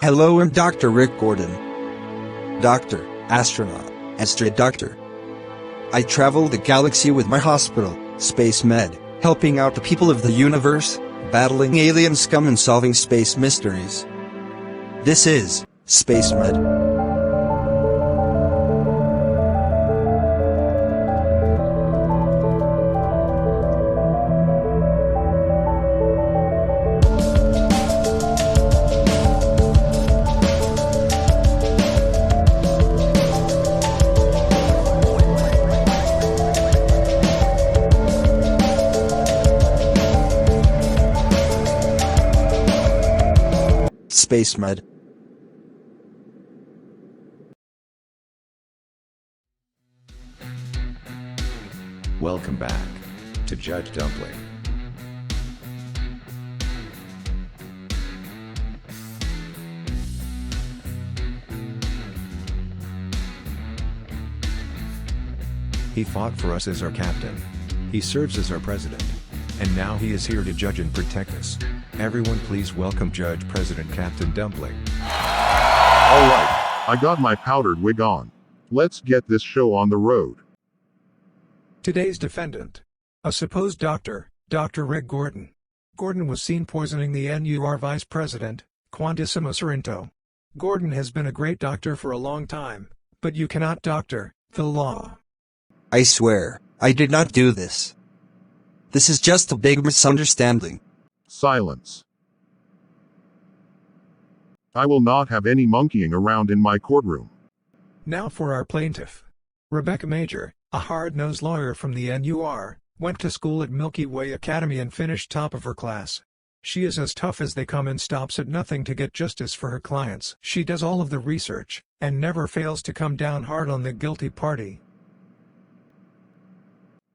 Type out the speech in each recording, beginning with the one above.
Hello, I'm Dr. Rick Gordon. Doctor, astronaut, astro doctor. I travel the galaxy with my hospital, Space Med, helping out the people of the universe, battling alien scum and solving space mysteries. This is Space Med. Space Med. Welcome back to Judge Dumpling. He fought for us as our captain. He serves as our president. And now he is here to judge and protect us. Everyone please welcome Judge President Captain Dumpling. Alright, I got my powdered wig on. Let's get this show on the road. Today's defendant. A supposed doctor, Dr. Rick Gordon. Gordon was seen poisoning the NUR Vice President, Quantissimo Sorrento. Gordon has been a great doctor for a long time, but you cannot doctor the law. I swear, I did not do this. This is just a big misunderstanding. Silence. I will not have any monkeying around in my courtroom. Now for our plaintiff. Rebecca Major, a hard-nosed lawyer from the NUR, went to school at Milky Way Academy and finished top of her class. She is as tough as they come and stops at nothing to get justice for her clients. She does all of the research, and never fails to come down hard on the guilty party.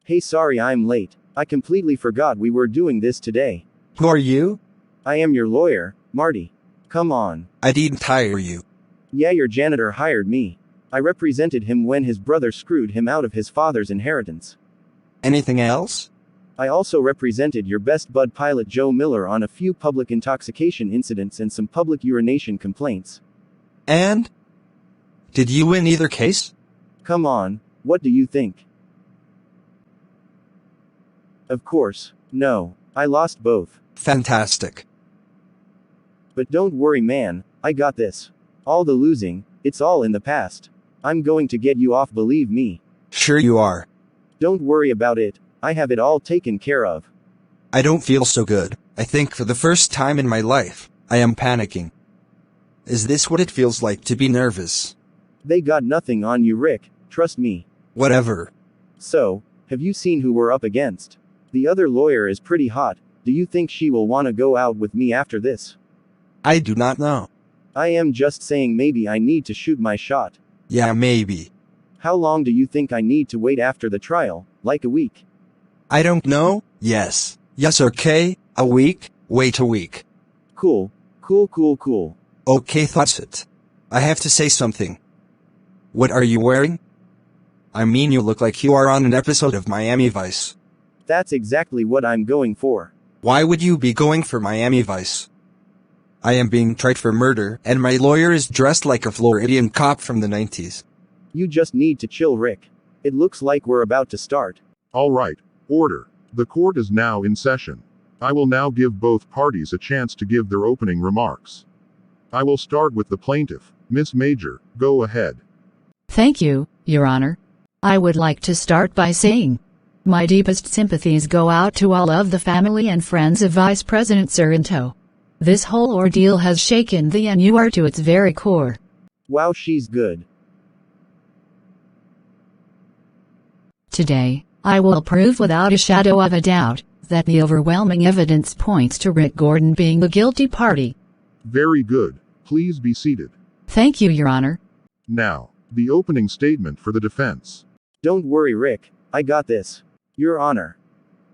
Hey, sorry I'm late. I completely forgot we were doing this today. Who are you? I am your lawyer, Marty. Come on. I didn't hire you. Yeah, your janitor hired me. I represented him when his brother screwed him out of his father's inheritance. Anything else? I also represented your best bud pilot Joe Miller on a few public intoxication incidents and some public urination complaints. And? Did you win either case? Come on, what do you think? Of course, no. I lost both. Fantastic. But don't worry, man, I got this. All the losing, it's all in the past. I'm going to get you off, believe me. Sure you are. Don't worry about it, I have it all taken care of. I don't feel so good. I think for the first time in my life, I am panicking. Is this what it feels like to be nervous? They got nothing on you, Rick, trust me. Whatever. So, have you seen who we're up against? The other lawyer is pretty hot. Do you think she will want to go out with me after this? I do not know. I am just saying maybe I need to shoot my shot. Yeah, maybe. How long do you think I need to wait after the trial? Like a week? I don't know. Yes. Yes, okay. A week. Wait a week. Cool. Cool. Okay, that's it. I have to say something. What are you wearing? I mean, you look like you are on an episode of Miami Vice. That's exactly what I'm going for. Why would you be going for Miami Vice? I am being tried for murder, and my lawyer is dressed like a Floridian cop from the 90s. You just need to chill, Rick. It looks like we're about to start. Alright, order. The court is now in session. I will now give both parties a chance to give their opening remarks. I will start with the plaintiff. Miss Major, go ahead. Thank you, Your Honor. I would like to start by saying, my deepest sympathies go out to all of the family and friends of Vice President Sorrento. This whole ordeal has shaken the NUR to its very core. Wow, she's good. Today, I will prove without a shadow of a doubt that the overwhelming evidence points to Rick Gordon being the guilty party. Very good. Please be seated. Thank you, Your Honor. Now, the opening statement for the defense. Don't worry, Rick. I got this. Your Honor.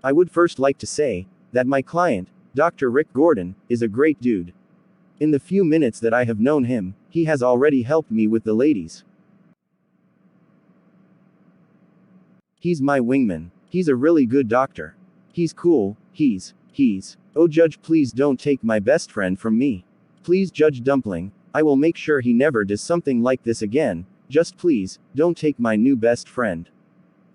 I would first like to say that my client, Dr. Rick Gordon, is a great dude. In the few minutes that I have known him, he has already helped me with the ladies. He's my wingman. He's a really good doctor. He's cool. He's. Oh, Judge, please don't take my best friend from me. Please, Judge Dumpling, I will make sure he never does something like this again. Just please, don't take my new best friend.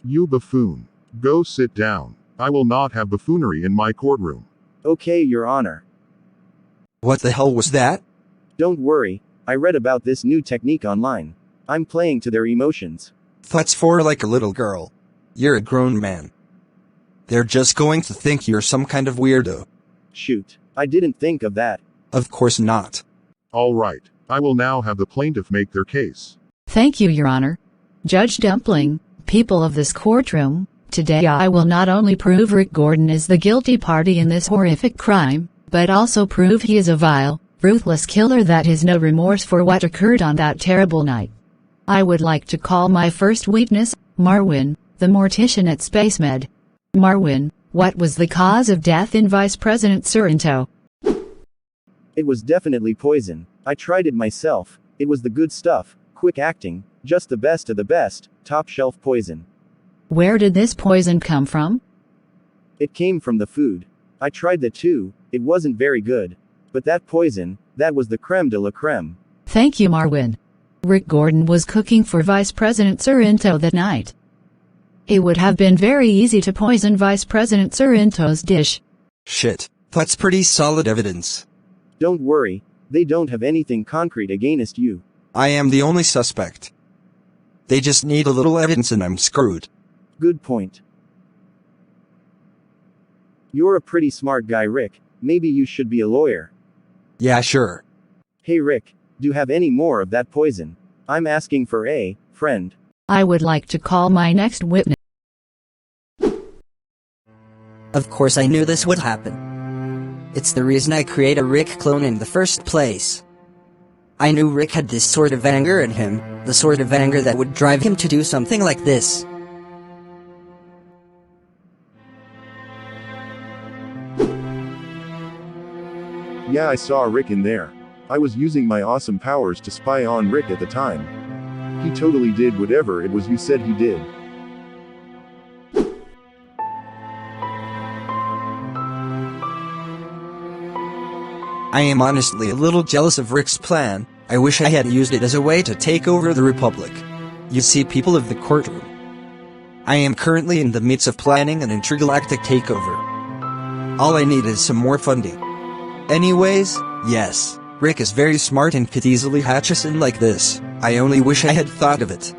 You buffoon. Go sit down. I will not have buffoonery in my courtroom. Okay, Your Honor. What the hell was that? Don't worry, I read about this new technique online. I'm playing to their emotions. That's for like a little girl. You're a grown man. They're just going to think you're some kind of weirdo. Shoot, I didn't think of that. Of course not. All right. I will now have the plaintiff make their case. Thank you, Your Honor. Judge Dumpling, people of this courtroom, today I will not only prove Rick Gordon is the guilty party in this horrific crime, but also prove he is a vile, ruthless killer that has no remorse for what occurred on that terrible night. I would like to call my first witness, Marwin, the mortician at SpaceMed. Marwin, what was the cause of death in Vice President Sorrento? It was definitely poison. I tried it myself. It was the good stuff, quick acting, just the best of the best, top shelf poison. Where did this poison come from? It came from the food. I tried that too, it wasn't very good. But that poison, that was the creme de la creme. Thank you, Marwin. Rick Gordon was cooking for Vice President Sorrento that night. It would have been very easy to poison Vice President Sorrento's dish. Shit, that's pretty solid evidence. Don't worry, they don't have anything concrete against you. I am the only suspect. They just need a little evidence and I'm screwed. Good point. You're a pretty smart guy, Rick. Maybe you should be a lawyer. Yeah, sure. Hey Rick, do you have any more of that poison? I'm asking for a friend. I would like to call my next witness. Of course I knew this would happen. It's the reason I create a Rick clone in the first place. I knew Rick had this sort of anger in him, the sort of anger that would drive him to do something like this. Yeah, I saw Rick in there. I was using my awesome powers to spy on Rick at the time. He totally did whatever it was you said he did. I am honestly a little jealous of Rick's plan. I wish I had used it as a way to take over the Republic. You see, people of the courtroom. I am currently in the midst of planning an intergalactic takeover. All I need is some more funding. Anyways, yes, Rick is very smart and could easily hatch us in like this. I only wish I had thought of it.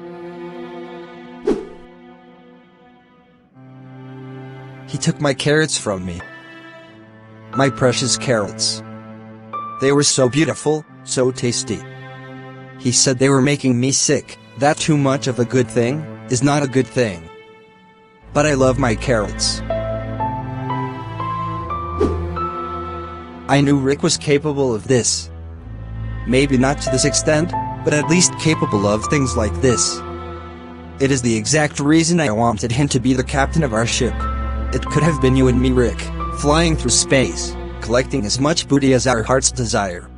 He took my carrots from me. My precious carrots. They were so beautiful, so tasty. He said they were making me sick. That too much of a good thing is not a good thing. But I love my carrots. I knew Rick was capable of this. Maybe not to this extent, but at least capable of things like this. It is the exact reason I wanted him to be the captain of our ship. It could have been you and me, Rick, flying through space, collecting as much booty as our hearts desire.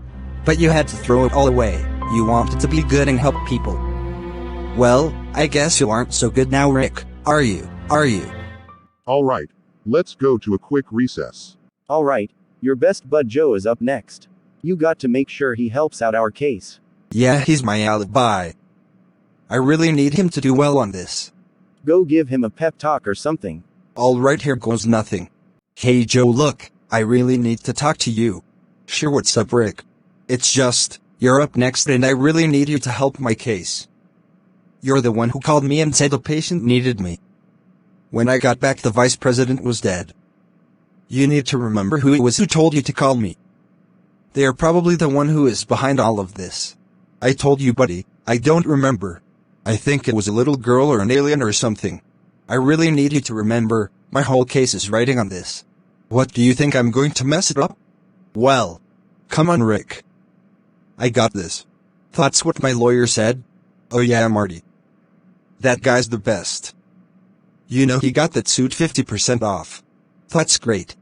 But you had to throw it all away. You wanted to be good and help people. Well, I guess you aren't so good now, Rick, are you? All right. Let's go to a quick recess. All right, your best bud Joe is up next. You got to make sure he helps out our case. Yeah, he's my alibi. I really need him to do well on this. Go give him a pep talk or something. Alright, here goes nothing. Hey Joe, look, I really need to talk to you. Sure, what's up, Rick? It's just, you're up next and I really need you to help my case. You're the one who called me and said the patient needed me. When I got back, the vice president was dead. You need to remember who it was who told you to call me. They are probably the one who is behind all of this. I told you, buddy, I don't remember. I think it was a little girl or an alien or something. I really need you to remember, my whole case is riding on this. What do you think, I'm going to mess it up? Well, come on, Rick. I got this. That's what my lawyer said. Oh yeah, Marty. That guy's the best. You know, he got that suit 50% off. That's great.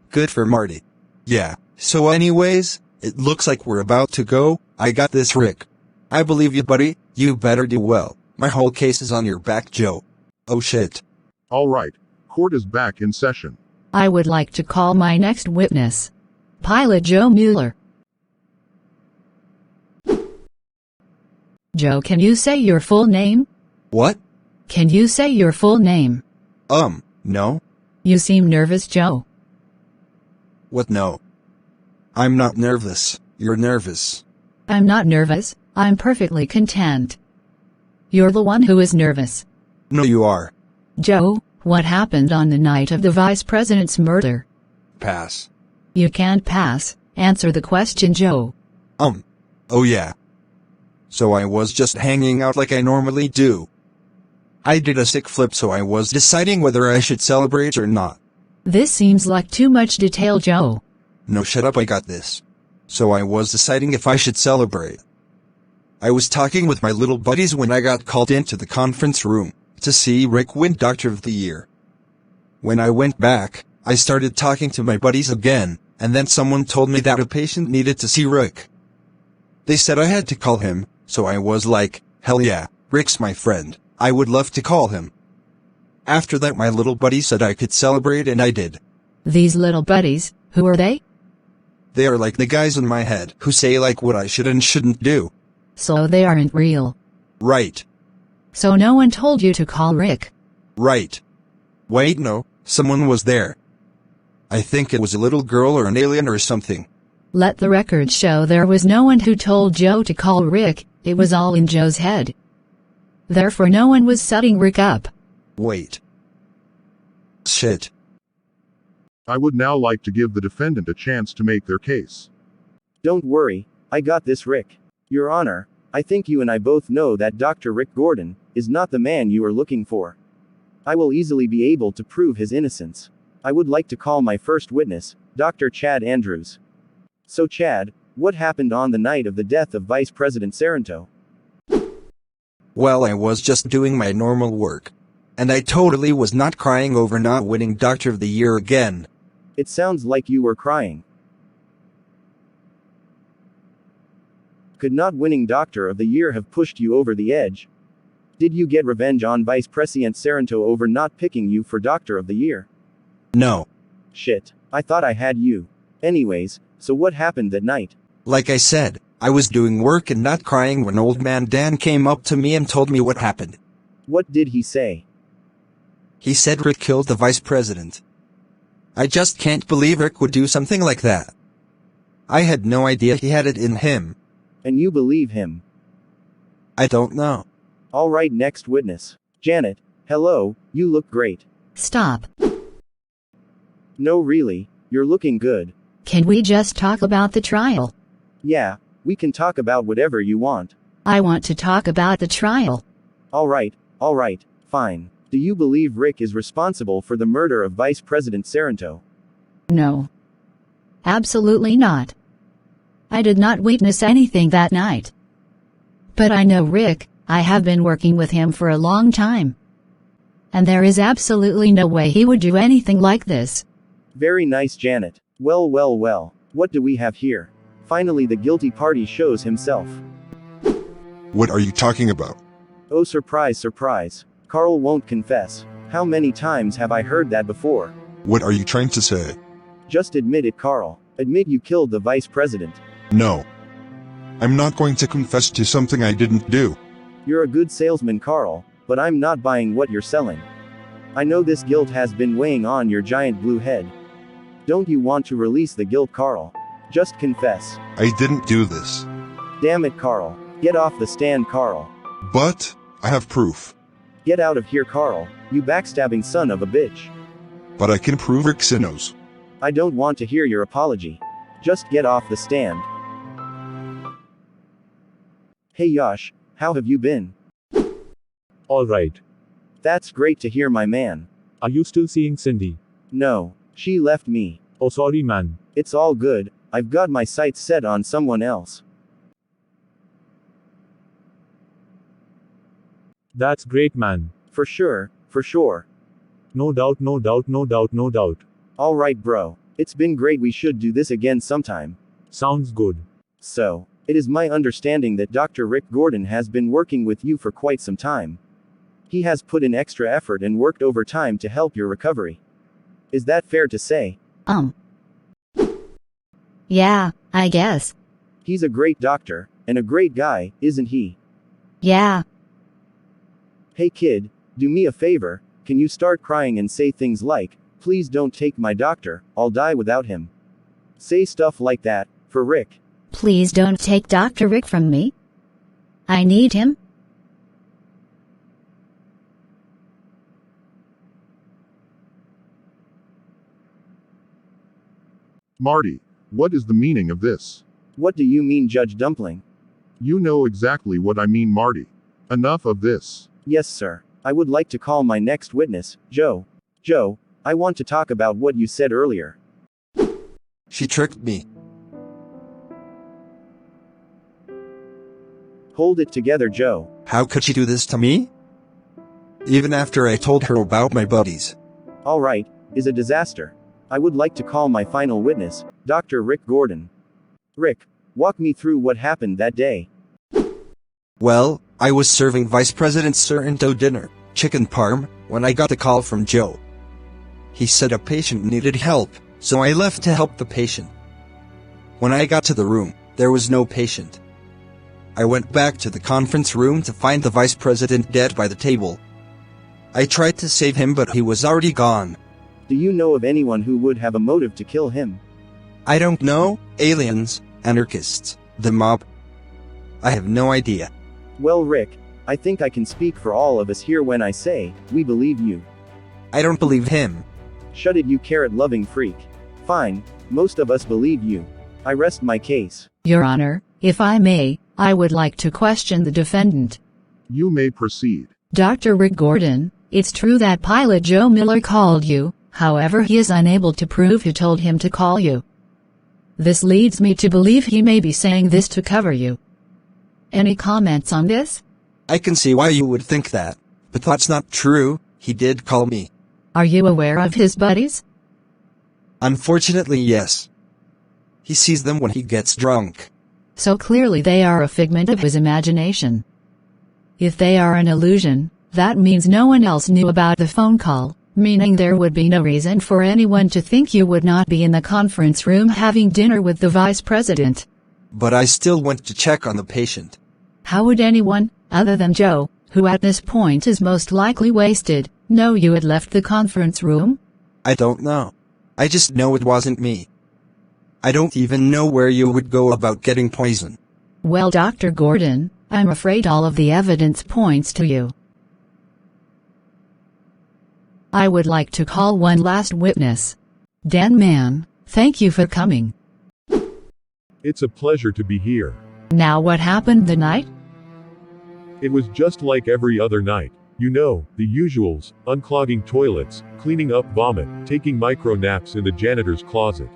Good for Marty. Yeah, so anyways, it looks like we're about to go. I got this, Rick. I believe you, buddy. You better do well. My whole case is on your back, Joe. Oh shit. All right. Court is back in session. I would like to call my next witness. Pilot Joe Mueller. Joe, can you say your full name? What? Can you say your full name? No. You seem nervous, Joe. What no? I'm not nervous, you're nervous. I'm not nervous, I'm perfectly content. You're the one who is nervous. No, you are. Joe, what happened on the night of the vice president's murder? Pass. You can't pass. Answer the question, Joe. Oh yeah. So I was just hanging out like I normally do. I did a sick flip, so I was deciding whether I should celebrate or not. This seems like too much detail, Joe. No, shut up, I got this. So I was deciding if I should celebrate. I was talking with my little buddies when I got called into the conference room to see Rick win Doctor of the Year. When I went back, I started talking to my buddies again, and then someone told me that a patient needed to see Rick. They said I had to call him, so I was like, hell yeah, Rick's my friend, I would love to call him. After that, my little buddy said I could celebrate, and I did. These little buddies, who are they? They are like the guys in my head who say like what I should and shouldn't do. So they aren't real. Right. So no one told you to call Rick. Right. Wait, no, someone was there. I think it was a little girl or an alien or something. Let the record show there was no one who told Joe to call Rick, it was all in Joe's head. Therefore no one was setting Rick up. Wait. Shit. I would now like to give the defendant a chance to make their case. Don't worry, I got this, Rick. Your Honor, I think you and I both know that Dr. Rick Gordon is not the man you are looking for. I will easily be able to prove his innocence. I would like to call my first witness, Dr. Chad Andrews. So Chad, what happened on the night of the death of Vice President Saranto? Well, I was just doing my normal work. And I totally was not crying over not winning Doctor of the Year again. It sounds like you were crying. Could not winning Doctor of the Year have pushed you over the edge? Did you get revenge on Vice President Saranto over not picking you for Doctor of the Year? No. Shit, I thought I had you. Anyways, so what happened that night? Like I said, I was doing work and not crying when Old Man Dan came up to me and told me what happened. What did he say? He said Rick killed the vice president. I just can't believe Rick would do something like that. I had no idea he had it in him. And you believe him? I don't know. Alright, next witness. Janet, hello, you look great. Stop. No, really, you're looking good. Can we just talk about the trial? Yeah, we can talk about whatever you want. I want to talk about the trial. Alright, fine. Do you believe Rick is responsible for the murder of Vice President Saranto? No. Absolutely not. I did not witness anything that night. But I know Rick, I have been working with him for a long time. And there is absolutely no way he would do anything like this. Very nice, Janet. Well, what do we have here? Finally, the guilty party shows himself. What are you talking about? Oh, surprise. Carl won't confess. How many times have I heard that before? What are you trying to say? Just admit it, Carl. Admit you killed the vice president. No. I'm not going to confess to something I didn't do. You're a good salesman, Carl, but I'm not buying what you're selling. I know this guilt has been weighing on your giant blue head. Don't you want to release the guilt, Carl? Just confess. I didn't do this. Damn it, Carl. Get off the stand, Carl. But I have proof. Get out of here, Carl, you backstabbing son of a bitch. But I can prove Rick knows. I don't want to hear your apology. Just get off the stand. Hey Yash, how have you been? All right. That's great to hear, my man. Are you still seeing Cindy? No, she left me. Oh, sorry, man. It's all good, I've got my sights set on someone else. That's great, man. For sure. No doubt. Alright, bro. It's been great, we should do this again sometime. Sounds good. So, it is my understanding that Dr. Rick Gordon has been working with you for quite some time. He has put in extra effort and worked overtime to help your recovery. Is that fair to say? Yeah, I guess. He's a great doctor, and a great guy, isn't he? Yeah. Hey kid, do me a favor, can you start crying and say things like, please don't take my doctor, I'll die without him. Say stuff like that, for Rick. Please don't take Dr. Rick from me. I need him. Marty, what is the meaning of this? What do you mean, Judge Dumpling? You know exactly what I mean, Marty. Enough of this. Yes, sir. I would like to call my next witness, Joe. Joe, I want to talk about what you said earlier. She tricked me. Hold it together, Joe. How could she do this to me? Even after I told her about my buddies. Alright, is a disaster. I would like to call my final witness, Dr. Rick Gordon. Rick, walk me through what happened that day. Well, I was serving Vice President Sorrento dinner, chicken parm, when I got a call from Joe. He said a patient needed help, so I left to help the patient. When I got to the room, there was no patient. I went back to the conference room to find the Vice President dead by the table. I tried to save him, but he was already gone. Do you know of anyone who would have a motive to kill him? I don't know, aliens, anarchists, the mob. I have no idea. Well, Rick, I think I can speak for all of us here when I say, we believe you. I don't believe him. Shut it, you carrot-loving freak. Fine, most of us believe you. I rest my case. Your Honor, if I may, I would like to question the defendant. You may proceed. Dr. Rick Gordon, it's true that pilot Joe Miller called you, however he is unable to prove who told him to call you. This leads me to believe he may be saying this to cover you. Any comments on this? I can see why you would think that, but that's not true. He did call me. Are you aware of his buddies? Unfortunately, yes. He sees them when he gets drunk. So clearly they are a figment of his imagination. If they are an illusion, that means no one else knew about the phone call, meaning there would be no reason for anyone to think you would not be in the conference room having dinner with the Vice President. But I still went to check on the patient. How would anyone, other than Joe, who at this point is most likely wasted, know you had left the conference room? I don't know. I just know it wasn't me. I don't even know where you would go about getting poison. Well, Dr. Gordon, I'm afraid all of the evidence points to you. I would like to call one last witness. Dan Mann, thank you for coming. It's a pleasure to be here. Now what happened the night? It was just like every other night. You know, the usuals, unclogging toilets, cleaning up vomit, taking micro naps in the janitor's closet.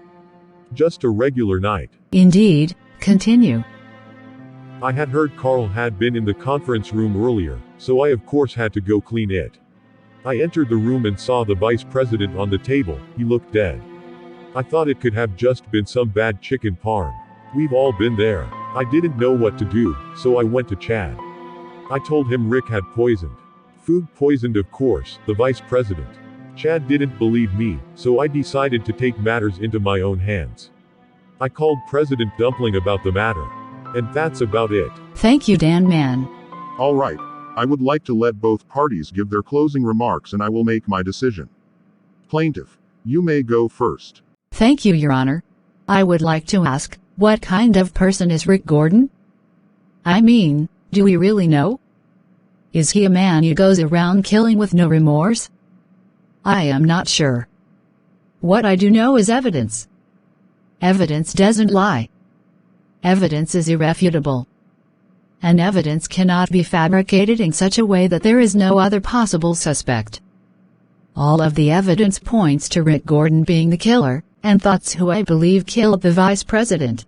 Just a regular night. Indeed, continue. I had heard Carl had been in the conference room earlier, so I of course had to go clean it. I entered the room and saw the vice president on the table. He looked dead. I thought it could have just been some bad chicken parm. We've all been there. I didn't know what to do, so I went to Chad. I told him Rick had poisoned. Food poisoned, of course, the vice president. Chad didn't believe me, so I decided to take matters into my own hands. I called President Dumpling about the matter. And that's about it. Thank you, Dan Mann. All right. I would like to let both parties give their closing remarks and I will make my decision. Plaintiff, you may go first. Thank you, Your Honor. I would like to ask, what kind of person is Rick Gordon? I mean, do we really know? Is he a man who goes around killing with no remorse? I am not sure. What I do know is evidence. Evidence doesn't lie. Evidence is irrefutable. And evidence cannot be fabricated in such a way that there is no other possible suspect. All of the evidence points to Rick Gordon being the killer, and that's who I believe killed the vice president.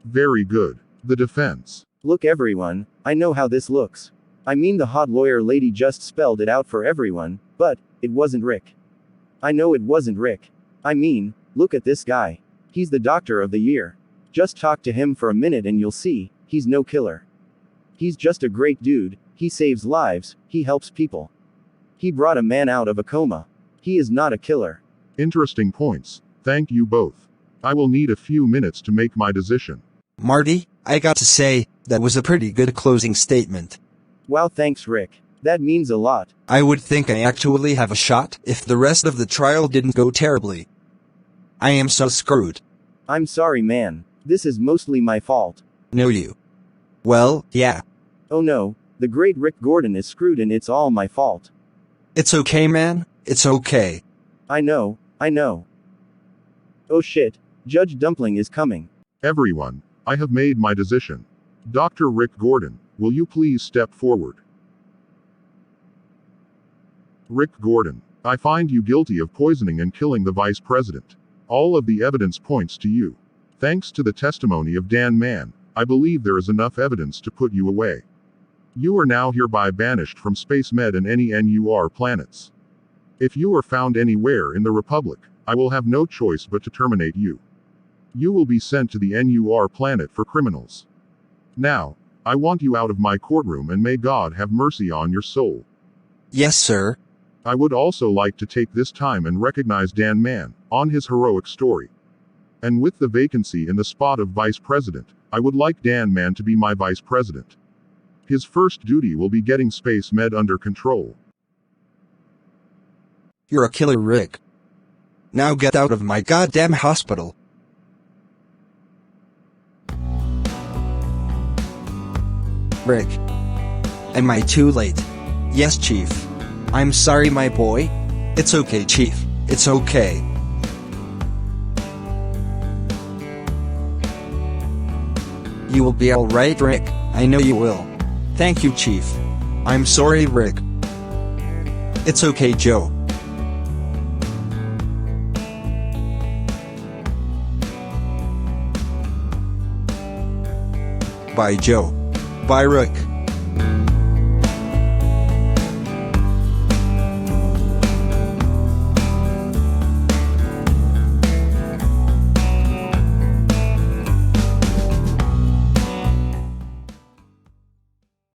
Very good. The defense. Look, everyone, I know how this looks. I mean, the hot lawyer lady just spelled it out for everyone, but it wasn't Rick. I know it wasn't Rick. I mean, look at this guy. He's the doctor of the year. Just talk to him for a minute and you'll see, he's no killer. He's just a great dude. He saves lives, he helps people. He brought a man out of a coma. He is not a killer. Interesting points. Thank you both. I will need a few minutes to make my decision. Marty, I got to say, that was a pretty good closing statement. Wow, thanks, Rick. That means a lot. I would think I actually have a shot if the rest of the trial didn't go terribly. I am so screwed. I'm sorry, man. This is mostly my fault. No you. Well, yeah. Oh no, the great Rick Gordon is screwed and it's all my fault. It's okay, man. It's okay. I know. Oh shit, Judge Dumpling is coming. Everyone, I have made my decision. Dr. Rick Gordon, will you please step forward? Rick Gordon, I find you guilty of poisoning and killing the Vice President. All of the evidence points to you. Thanks to the testimony of Dan Mann, I believe there is enough evidence to put you away. You are now hereby banished from Space Med and any NUR planets. If you are found anywhere in the Republic, I will have no choice but to terminate you. You will be sent to the NUR planet for criminals. Now, I want you out of my courtroom and may God have mercy on your soul. Yes, sir. I would also like to take this time and recognize Dan Mann on his heroic story. And with the vacancy in the spot of Vice President, I would like Dan Mann to be my Vice President. His first duty will be getting Space Med under control. You're a killer, Rick. Now get out of my goddamn hospital. Rick. Am I too late? Yes, Chief. I'm sorry, my boy. It's okay, Chief. It's okay. You will be alright, Rick. I know you will. Thank you, Chief. I'm sorry, Rick. It's okay, Joe. Bye, Joe. Bye, Rick.